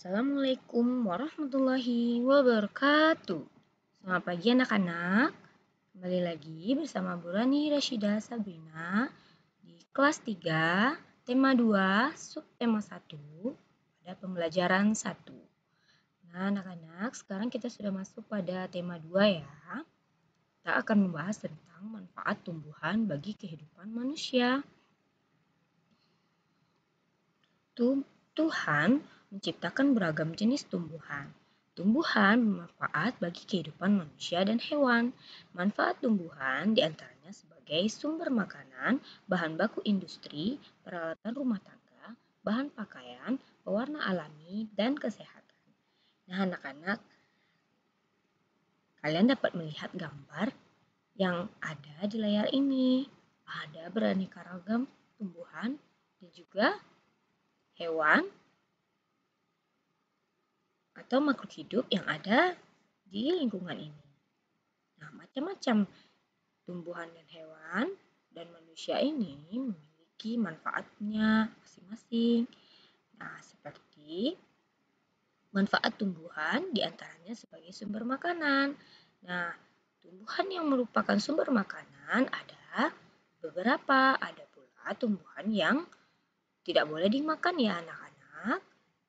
Assalamualaikum warahmatullahi wabarakatuh. Selamat pagi anak-anak. Kembali lagi bersama Bu Rani Rashidah Sabrina di kelas 3, tema 2, subtema 1 pada pembelajaran 1. Nah anak-anak, sekarang kita sudah masuk pada tema 2 ya. Kita akan membahas tentang manfaat tumbuhan bagi kehidupan manusia. Tuhan menciptakan beragam jenis tumbuhan. Tumbuhan bermanfaat bagi kehidupan manusia dan hewan. Manfaat tumbuhan diantaranya sebagai sumber makanan, bahan baku industri, peralatan rumah tangga, bahan pakaian, pewarna alami, dan kesehatan. Nah anak-anak, kalian dapat melihat gambar yang ada di layar ini. Ada beraneka ragam tumbuhan dan juga hewan atau makhluk hidup yang ada di lingkungan ini. Nah, macam-macam tumbuhan dan hewan dan manusia ini memiliki manfaatnya masing-masing. Nah, seperti manfaat tumbuhan diantaranya sebagai sumber makanan. Nah, tumbuhan yang merupakan sumber makanan ada beberapa. Ada pula tumbuhan yang tidak boleh dimakan ya anak-anak.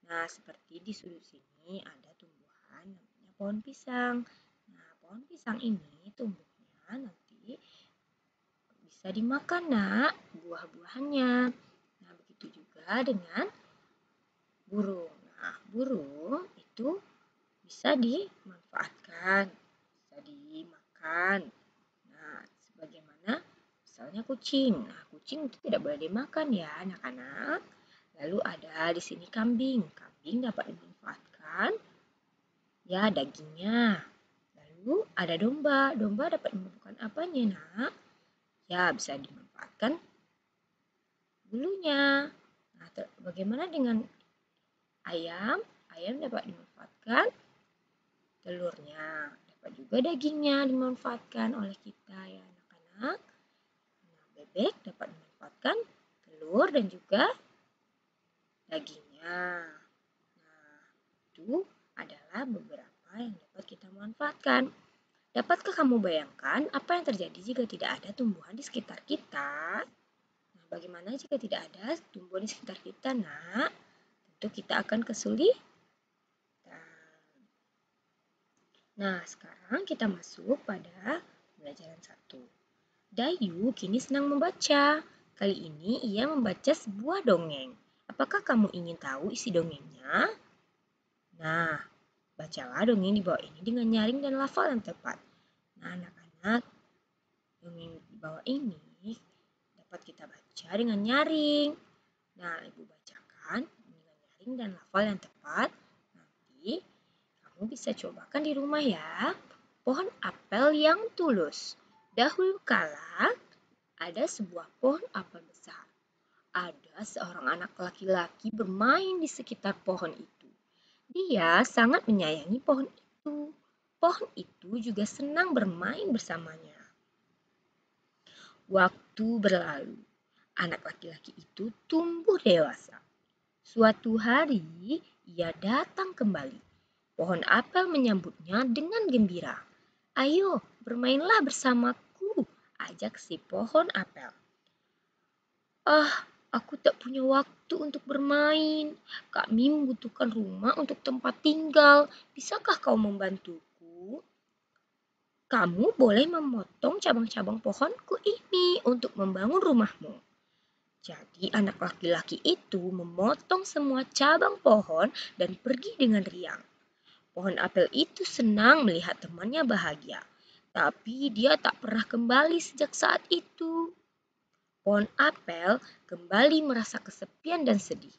Nah, seperti di sudut sini ada tumbuhan namanya pohon pisang. Nah, pohon pisang ini tumbuhnya nanti bisa dimakan nak, buah-buahannya. Nah, begitu juga dengan burung. Nah, burung itu bisa dimanfaatkan, bisa dimakan. Nah, sebagaimana misalnya kucing. Nah, kucing itu tidak boleh dimakan ya anak-anak. Lalu ada di sini kambing. Kambing dapat dimanfaatkan ya dagingnya. Lalu ada domba. Domba dapat dimanfaatkan apanya nak? Ya bisa dimanfaatkan bulunya. Nah, bagaimana dengan ayam? Ayam dapat dimanfaatkan telurnya. Dapat juga dagingnya dimanfaatkan oleh kita ya anak-anak. Nah, bebek dapat dimanfaatkan telur dan juga dagingnya. Nah, itu adalah beberapa yang dapat kita manfaatkan. Dapatkah kamu bayangkan apa yang terjadi jika tidak ada tumbuhan di sekitar kita? Nah, bagaimana jika tidak ada tumbuhan di sekitar kita, nak? Tentu kita akan kesulitan. Nah, sekarang kita masuk pada pembelajaran 1. Dayu kini senang membaca. Kali ini ia membaca sebuah dongeng. Apakah kamu ingin tahu isi dongengnya? Nah, bacalah dongeng di bawah ini dengan nyaring dan lafal yang tepat. Nah, anak-anak, dongeng di bawah ini dapat kita baca dengan nyaring. Nah, Ibu bacakan dengan nyaring dan lafal yang tepat. Nanti kamu bisa cobakan di rumah ya. Pohon apel yang tulus. Dahulu kala ada sebuah pohon apel besar. Ada seorang anak laki-laki bermain di sekitar pohon itu. Dia sangat menyayangi pohon itu. Pohon itu juga senang bermain bersamanya. Waktu berlalu. Anak laki-laki itu tumbuh dewasa. Suatu hari, ia datang kembali. Pohon apel menyambutnya dengan gembira. Ayo, bermainlah bersamaku, ajak si pohon apel. Aku tak punya waktu untuk bermain. Kami membutuhkan rumah untuk tempat tinggal. Bisakah kau membantuku? Kamu boleh memotong cabang-cabang pohonku ini untuk membangun rumahmu. Jadi anak laki-laki itu memotong semua cabang pohon dan pergi dengan riang. Pohon apel itu senang melihat temannya bahagia. Tapi dia tak pernah kembali sejak saat itu. Pohon apel kembali merasa kesepian dan sedih.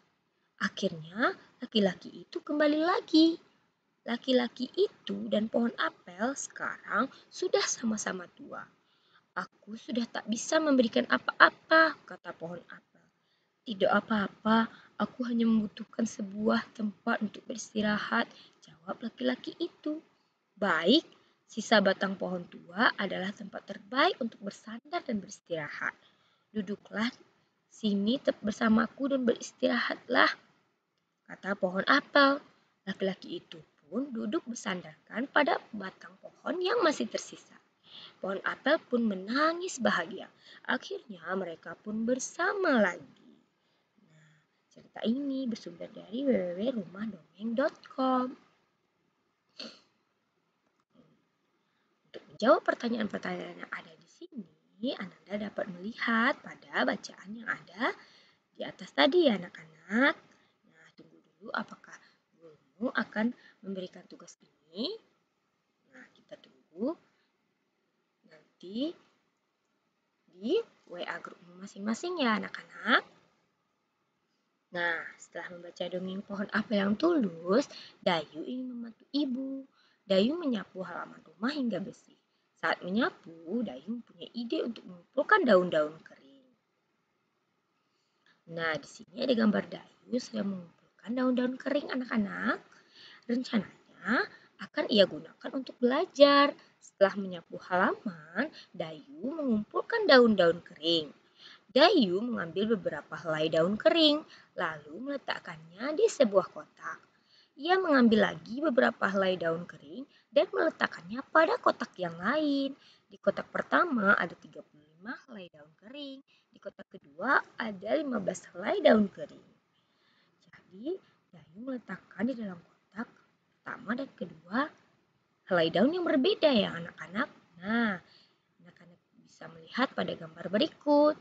Akhirnya laki-laki itu kembali lagi. Laki-laki itu dan pohon apel sekarang sudah sama-sama tua. Aku sudah tak bisa memberikan apa-apa, kata pohon apel. Tidak apa-apa, aku hanya membutuhkan sebuah tempat untuk beristirahat, jawab laki-laki itu. Baik, sisa batang pohon tua adalah tempat terbaik untuk bersandar dan beristirahat. Duduklah sini bersamaku dan beristirahatlah, kata pohon apel. Laki-laki itu pun duduk bersandarkan pada batang pohon yang masih tersisa. Pohon apel pun menangis bahagia. Akhirnya mereka pun bersama lagi. Nah, cerita ini bersumber dari www.rumahdongeng.com. Untuk menjawab pertanyaan-pertanyaan yang ada di sini, Ananda dapat melihat pada bacaan yang ada di atas tadi ya anak-anak. Nah, tunggu dulu apakah gurumu akan memberikan tugas ini. Nah, kita tunggu nanti di WA grupmu masing-masing ya anak-anak. Nah, setelah membaca dongeng pohon apel yang tulus, Dayu ingin membantu ibu. Dayu menyapu halaman rumah hingga bersih. Saat menyapu, Dayu punya ide untuk mengumpulkan daun-daun kering. Nah, di sini ada gambar Dayu sedang mengumpulkan daun-daun kering anak-anak. Rencananya akan ia gunakan untuk belajar. Setelah menyapu halaman, Dayu mengumpulkan daun-daun kering. Dayu mengambil beberapa helai daun kering, lalu meletakkannya di sebuah kotak. Ia mengambil lagi beberapa helai daun kering dan meletakkannya pada kotak yang lain. Di kotak pertama ada 35 helai daun kering, di kotak kedua ada 15 helai daun kering. Jadi, Dayu meletakkan di dalam kotak pertama dan kedua helai daun yang berbeda ya anak-anak. Nah, anak-anak bisa melihat pada gambar berikut.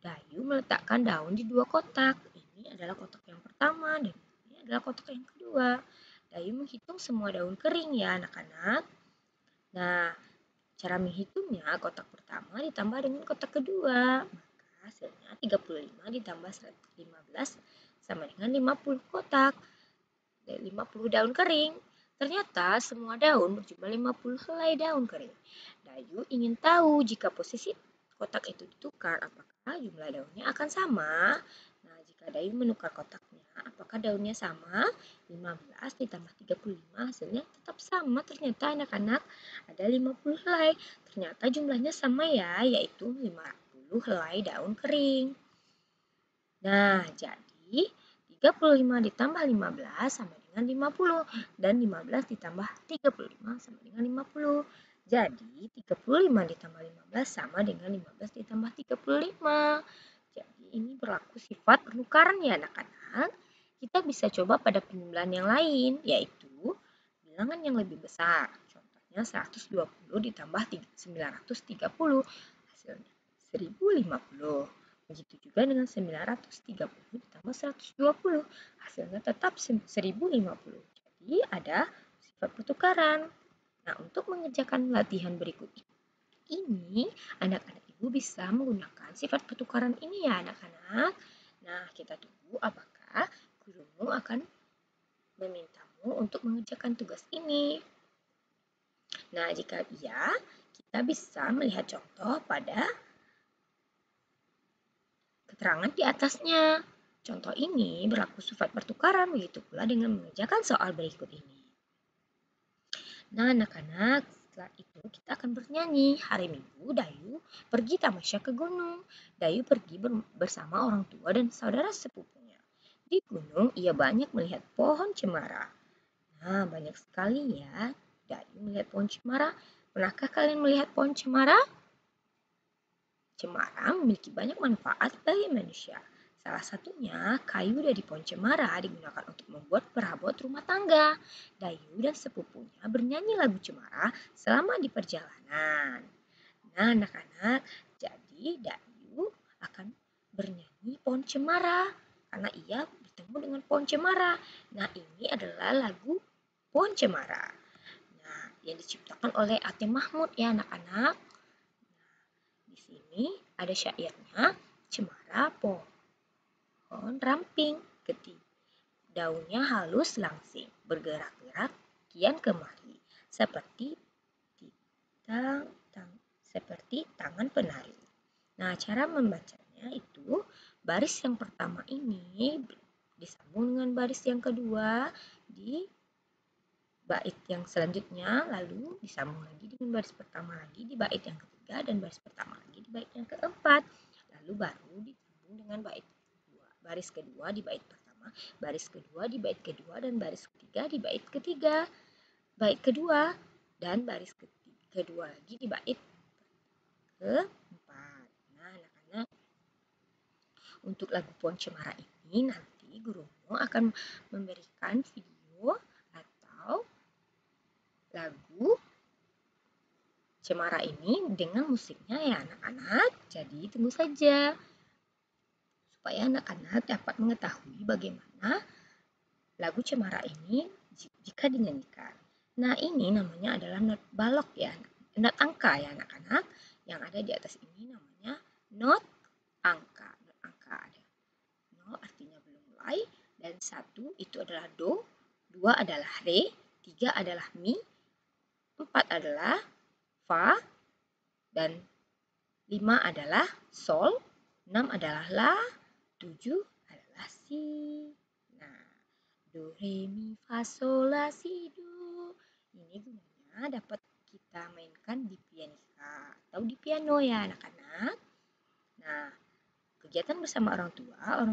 Dayu meletakkan daun di dua kotak. Ini adalah kotak yang pertama dan ini adalah kotak yang kedua. Dayu menghitung semua daun kering ya anak-anak. Nah, cara menghitungnya kotak pertama ditambah dengan kotak kedua. Maka hasilnya 35 ditambah 115 sama dengan 50 kotak. 50 daun kering. Ternyata semua daun berjumlah 50 helai daun kering. Dayu ingin tahu jika posisi kotak itu ditukar, apakah jumlah daunnya akan sama? Nah, jika Dayu menukar kotaknya, apakah daunnya sama? 15 ditambah 35 hasilnya tetap sama. Ternyata anak-anak ada 50 helai. Ternyata jumlahnya sama ya, yaitu 50 helai daun kering. Nah, jadi 35 ditambah 15 sama dengan 50 dan 15 ditambah 35 sama dengan 50. Jadi 35 ditambah 15 sama dengan 15 ditambah 35. Jadi ini berlaku sifat penukaran ya anak-anak. Kita bisa coba pada penjumlahan yang lain, yaitu bilangan yang lebih besar. Contohnya 120 ditambah 930 hasilnya 1050. Begitu juga dengan 930 ditambah 120 hasilnya tetap 1050. Jadi ada sifat pertukaran. Nah, untuk mengerjakan latihan berikut ini, anak-anak ibu bisa menggunakan sifat pertukaran ini ya anak-anak. Nah, kita tunggu apakah gurumu akan memintamu untuk mengerjakan tugas ini. Nah, jika iya, kita bisa melihat contoh pada keterangan di atasnya. Contoh ini berlaku sifat pertukaran, begitu pula dengan mengerjakan soal berikut ini. Nah, anak-anak, setelah itu kita akan bernyanyi. Hari Minggu, Dayu pergi tamasya ke gunung. Dayu pergi bersama orang tua dan saudara sepupunya. Di gunung, ia banyak melihat pohon cemara. Nah, banyak sekali ya Dayu melihat pohon cemara. Pernahkah kalian melihat pohon cemara? Cemara memiliki banyak manfaat bagi manusia. Salah satunya, kayu dari pohon cemara digunakan untuk membuat perabot rumah tangga. Dayu dan sepupunya bernyanyi lagu cemara selama di perjalanan. Nah, anak-anak, jadi Dayu akan bernyanyi pohon cemara karena ia bertemu dengan pohon cemara. Nah, ini adalah lagu pohon cemara. Nah, yang diciptakan oleh Ate Mahmud ya anak-anak. Di sini ada syairnya, cemara pohon ramping gede. Daunnya halus langsing, bergerak-gerak kian kemari, seperti tangan penari. Nah, cara membacanya itu baris yang pertama ini disambung dengan baris yang kedua di bait yang selanjutnya, lalu disambung lagi dengan baris pertama lagi di bait yang ketiga dan baris pertama lagi di bait yang keempat, lalu baru disambung dengan baris kedua di bait pertama baris kedua di bait kedua, dan baris ketiga di bait ketiga, bait kedua, dan baris kedua lagi di bait keempat. Nah, anak-anak, untuk lagu Pohon Cemara ini nanti gurumu akan memberikan video atau lagu Cemara ini dengan musiknya ya anak-anak. Jadi tunggu saja supaya anak-anak dapat mengetahui bagaimana lagu Cemara ini jika dinyanyikan. Nah, ini namanya adalah not balok ya, not angka ya anak-anak. Yang ada di atas ini namanya not angka. Not angka ada 0 artinya belum mulai, dan 1 itu adalah do, 2 adalah re, 3 adalah mi, 4 adalah fa, dan 5 adalah sol, 6 adalah la, 7 adalah si. Nah, do, re, mi, fa, sol, la, si, do. Ini gunanya dapat kita mainkan di pianika atau di piano ya anak-anak. Nah, kegiatan bersama orang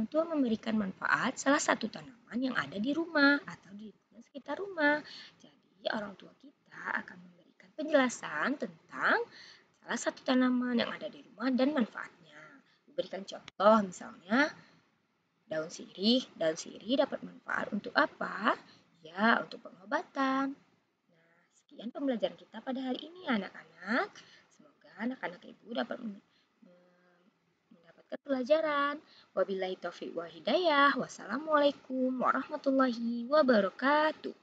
tua memberikan manfaat salah satu tanaman yang ada di rumah atau di sekitar rumah. Jadi, orang tua kita akan memberikan penjelasan tentang salah satu tanaman yang ada di rumah dan manfaatnya. Berikan contoh misalnya daun sirih. Daun sirih dapat manfaat untuk apa? Ya, untuk pengobatan. Nah, sekian pembelajaran kita pada hari ini anak-anak. Semoga anak-anak ibu dapat mendapatkan pelajaran. Wabillahi taufiq wa hidayah. Wassalamualaikum warahmatullahi wabarakatuh.